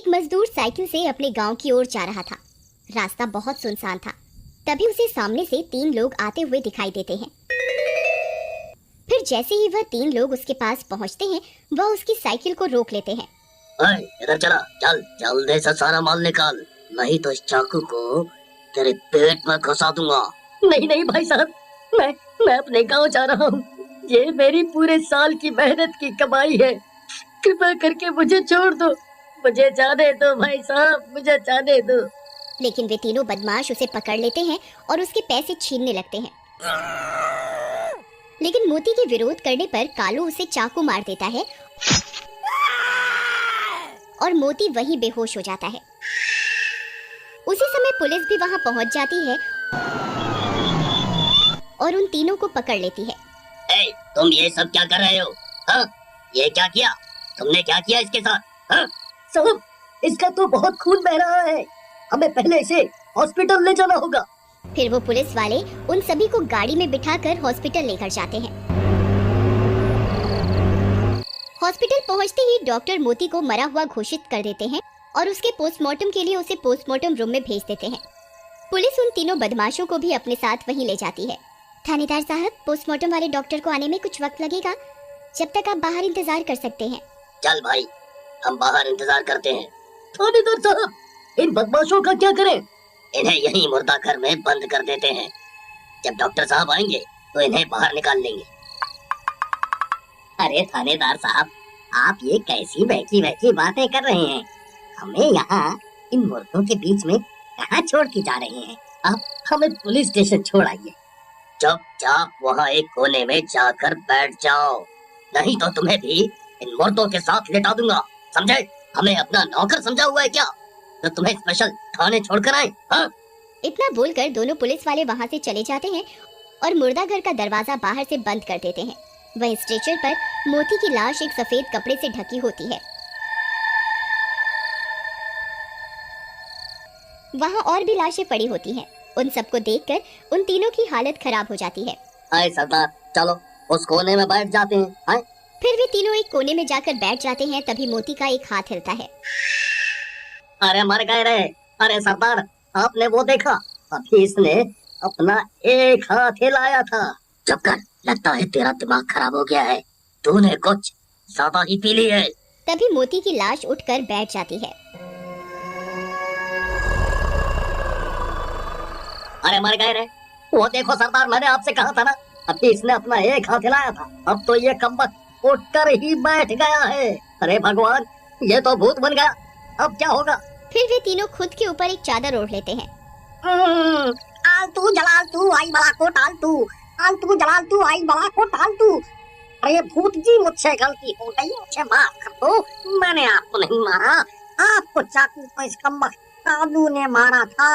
एक मजदूर साइकिल से अपने गांव की ओर जा रहा था। रास्ता बहुत सुनसान था। तभी उसे सामने से 3 लोग आते हुए दिखाई देते हैं। फिर जैसे ही वह 3 लोग उसके पास पहुंचते हैं, वह उसकी साइकिल को रोक लेते हैं। ओए, इधर चला, चल जल्दी से सारा माल निकाल, नहीं तो इस चाकू को तेरे पेट में घुसा दूंगा। नहीं नहीं भाई साहब, मैं अपने गांव जा रहा हूँ। ये मेरी पूरे साल की मेहनत की कमाई है। कृपया करके मुझे छोड़ दो, मुझे जाने दो भाई साहब, मुझे जाने दो। लेकिन वे तीनों बदमाश उसे पकड़ लेते हैं और उसके पैसे छीनने लगते हैं। लेकिन मोती के विरोध करने पर कालू उसे चाकू मार देता है और मोती वहीं बेहोश हो जाता है। उसी समय पुलिस भी वहां पहुंच जाती है और उन तीनों को पकड़ लेती है। ए, तुम ये सब क्या कर रहे हो? हाँ? ये क्या किया? तुमने क्या किया इसके साथ? हाँ? साहब, इसका तो बहुत खून बह रहा है, हमें पहले इसे हॉस्पिटल ले जाना होगा। फिर वो पुलिस वाले उन सभी को गाड़ी में बिठाकर हॉस्पिटल लेकर जाते हैं। हॉस्पिटल पहुंचते ही डॉक्टर मोती को मरा हुआ घोषित कर देते हैं और उसके पोस्टमार्टम के लिए उसे पोस्टमार्टम रूम में भेज देते हैं। पुलिस उन तीनों बदमाशों को भी अपने साथ वहीं ले जाती है। थानेदार साहब, पोस्टमार्टम वाले डॉक्टर को आने में कुछ वक्त लगेगा, जब तक आप बाहर इंतजार कर सकते हैं। चल भाई, हम बाहर इंतजार करते हैं। थानेदार साहब, इन बदमाशों का क्या करें? इन्हें यहीं मुर्दा घर में बंद कर देते हैं। जब डॉक्टर साहब आएंगे तो इन्हें बाहर निकाल लेंगे। अरे थानेदार साहब, आप ये कैसी बहकी बातें कर रहे हैं? हमें यहाँ इन मुर्दों के बीच में कहाँ छोड़ के जा रहे हैं? आप हमें पुलिस स्टेशन छोड़ आइए। चुपचाप वहाँ एक कोने में जाकर बैठ जाओ, नहीं तो तुम्हें भी इन मुर्दों के साथ लिटा दूंगा, समझे? हमें अपना नौकर समझा हुआ है क्या, तो तुम्हें स्पेशल थाने छोड़कर आए? हाँ? इतना बोलकर दोनों पुलिस वाले वहां से चले जाते हैं और मुर्दा घर का दरवाजा बाहर से बंद कर देते हैं। वह स्ट्रेचर पर मोती की लाश एक सफेद कपड़े से ढकी होती है। वहां और भी लाशें पड़ी होती हैं। उन सबको देखकर उन तीनों की हालत खराब हो जाती है। आए सरदार, चलो उस कोने में बैठ जाते हैं। आए? फिर वे तीनों एक कोने में जाकर बैठ जाते हैं। तभी मोती का एक हाथ हिलता है। अरे मर गए रे! अरे सरदार, आपने वो देखा? अभी इसने अपना एक हाथ हिलाया था। चुप कर, लगता है तेरा दिमाग खराब हो गया है, तूने कुछ ज्यादा ही पी ली है। तभी मोती की लाश उठकर बैठ जाती है। अरे मर गए रे! वो देखो सरदार, मैंने आपसे कहा था ना, अभी इसने अपना एक हाथ हिलाया था, अब तो ये कमबख्त उठकर ही बैठ गया है। अरे भगवान, ये तो भूत बन गया, अब क्या होगा? फिर वे तीनों खुद के ऊपर एक चादर ओढ़ लेते हैं। आलतू जलालतू आई बला को टालतू, आलतू जलालतू आई बला को टालतू। अरे भूत जी, मुझसे गलती हो गई, मुझे माफ कर दो। मैंने आपको नहीं मारा, आपको चाकू को इस कमबख्त कालू ने मारा था।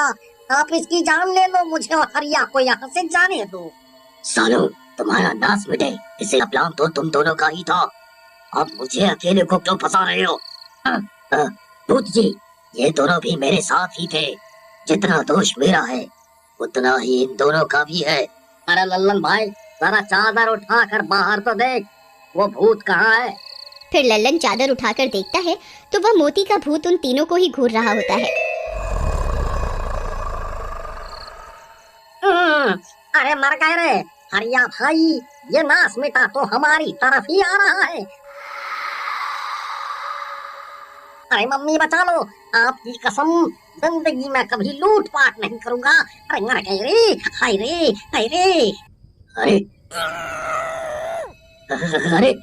आप इसकी जान ले लो, मुझे और हरिया को यहाँ से जाने दो। सालो, तुम्हारा नाश मिटे, इसे प्लान तो तुम दोनों का ही था, अब मुझे अकेले को क्यों फंसा रहे हो? भूत जी, ये दोनों भी मेरे साथ ही थे, जितना दोष मेरा है उतना ही इन दोनों का भी है। अरे लल्लन भाई, जरा चादर उठाकर बाहर तो देख, वो भूत कहाँ है? फिर लल्लन चादर उठाकर देखता है तो वह मोती का भूत उन तीनों को ही घूर रहा होता है। अरे मर गए रे हरिया भाई, ये नाश मिटा तो हमारी तरफ ही आ रहा है। अरे मम्मी बचा लो, आपकी कसम, जिंदगी में कभी लूट पाट नहीं करूंगा। अरे मर गए रे, हाय रे, हाय रे। अरे अरे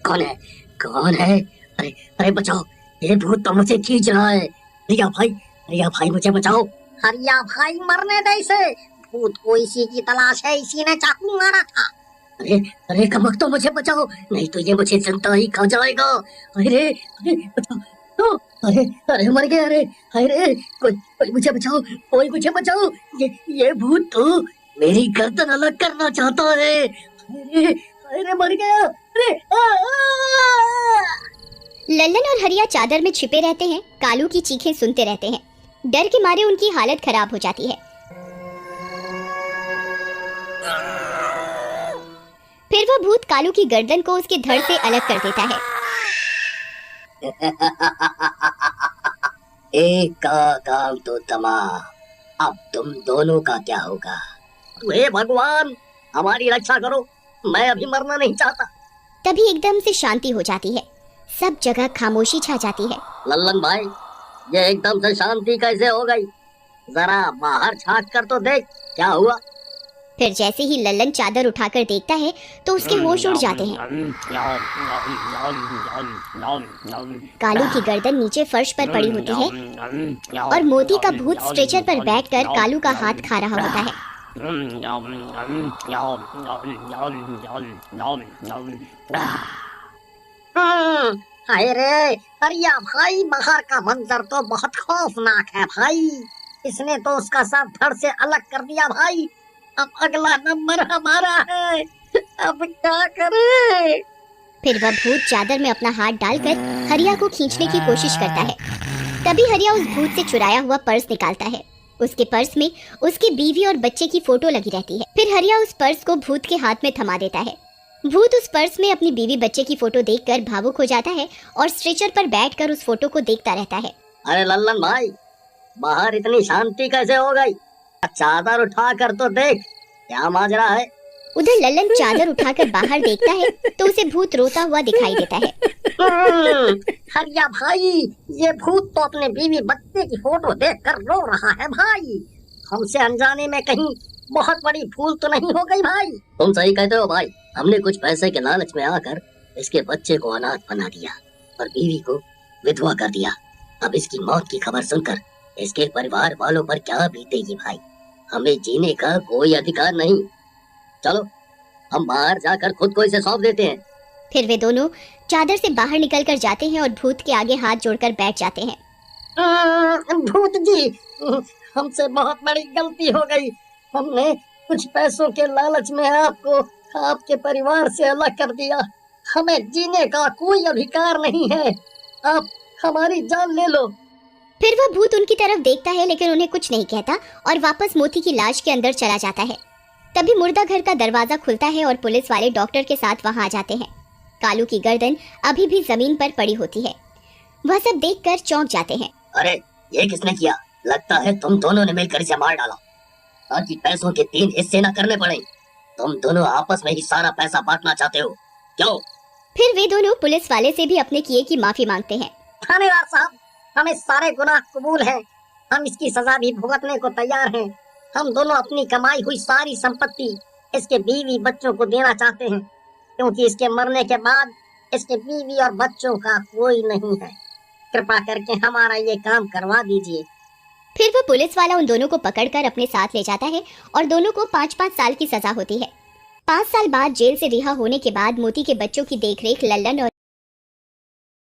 कौन है? कौन है? अरे अरे बचाओ, ये भूत तो मुझे खींच रहा है। रिया भाई मुझे बचाओ। हरिया भाई, मरने दे इसे, भूत को इसी की तलाश है, इसी ने चाकू मारा था। अरे अरे कमक, तो मुझे बचाओ, नहीं तो ये मुझे जिंदा ही खा जाएगा। अरे अरे बचाओ, अरे अरे मर गया। अरे अरे कोई मुझे बचाओ, कोई मुझे बचाओ, ये भूत तो मेरी गर्दन अलग करना चाहता है। अरे अरे मर गया। अरे लल्लन और हरिया चादर में छिपे रहते हैं, कालू की चीखें सुनते रहते हैं। डर के मारे उनकी हालत खराब हो जाती है। फिर वह भूत कालू की गर्दन को उसके धड़ से अलग कर देता है। एक का काम तो तमाम, अब तुम दोनों का क्या होगा? हे भगवान, हमारी रक्षा करो, मैं अभी मरना नहीं चाहता। तभी एकदम से शांति हो जाती है, सब जगह खामोशी छा जाती है। लल्लन भाई, ये एकदम से शांति कैसे हो गई? जरा बाहर झांक कर तो देख क्या हुआ। फिर जैसे ही लल्लन चादर उठाकर देखता है तो उसके होश उड़ जाते हैं। कालू की गर्दन नीचे फर्श पर पड़ी होती है और मोती का भूत स्ट्रेचर पर बैठकर कालू का हाथ खा रहा होता है। हाय रे अरिया भाई, बाहर का मंजर तो बहुत खौफनाक है भाई। इसने तो उसका सर धड़ से अलग कर दिया भाई। अब अगला नंबर हमारा है, अब क्या करें? फिर वह भूत चादर में अपना हाथ डालकर हरिया को खींचने की कोशिश करता है। तभी हरिया उस भूत से चुराया हुआ पर्स निकालता है। उसके पर्स में उसकी बीवी और बच्चे की फोटो लगी रहती है। फिर हरिया उस पर्स को भूत के हाथ में थमा देता है। भूत उस पर्स में अपनी बीवी बच्चे की फोटो देखकर भावुक हो जाता है और स्ट्रेचर पर बैठकर उस फोटो को देखता रहता है। अरे लल्लन भाई, बाहर इतनी शांति कैसे हो गई? चादर उठा कर तो देख क्या माजरा है। उधर लल्लन चादर उठाकर बाहर देखता है तो उसे भूत रोता हुआ दिखाई देता है। हरिया भाई, ये भूत तो अपने बीवी बच्चे की फोटो देखकर रो रहा है भाई। हमसे अनजाने में कहीं बहुत बड़ी भूल तो नहीं हो गई भाई? तुम सही कहते हो भाई, हमने कुछ पैसे के लालच में आकर इसके बच्चे को अनाथ बना दिया और बीवी को विधवा कर दिया। अब इसकी मौत की खबर सुनकर इसके परिवार वालों पर क्या बीतेगी भाई। हमें जीने का कोई अधिकार नहीं। चलो हम बाहर जाकर खुद को इसे सौंप देते हैं। फिर वे दोनों चादर से बाहर निकलकर जाते हैं और भूत के आगे हाथ जोड़कर बैठ जाते हैं। भूत जी, हमसे बहुत बड़ी गलती हो गई। हमने कुछ पैसों के लालच में आपको आपके परिवार से अलग कर दिया। हमें जीने का कोई अधिकार नहीं है। आप हमारी जान ले लो। फिर वह भूत उनकी तरफ देखता है लेकिन उन्हें कुछ नहीं कहता और वापस मोती की लाश के अंदर चला जाता है। तभी मुर्दा घर का दरवाजा खुलता है और पुलिस वाले डॉक्टर के साथ वहां आ जाते हैं। कालू की गर्दन अभी भी जमीन पर पड़ी होती है। वह सब देखकर चौंक जाते हैं। अरे ये किसने किया? लगता है तुम दोनों ने मिलकर इसे मार डाला ताकि पैसों के 3 हिस्से न करने पड़े। तुम दोनों आपस में ही सारा पैसा बांटना चाहते हो, क्यों? फिर वे दोनों पुलिस वाले से भी अपने किए की माफी मांगते हैं। थानेदार साहब, हमें सारे गुनाह कबूल है। हम इसकी सजा भी भुगतने को तैयार हैं। हम दोनों अपनी कमाई हुई सारी संपत्ति इसके बीवी बच्चों को देना चाहते हैं, क्योंकि इसके मरने के बाद इसके बीवी और बच्चों का कोई नहीं है। कृपा करके हमारा ये काम करवा दीजिए। फिर वह पुलिस वाला उन दोनों को पकड़कर अपने साथ ले जाता है और दोनों को 5-5 साल की सजा होती है। 5 साल बाद जेल से रिहा होने के बाद मोती के बच्चों की देखरेख लल्लन और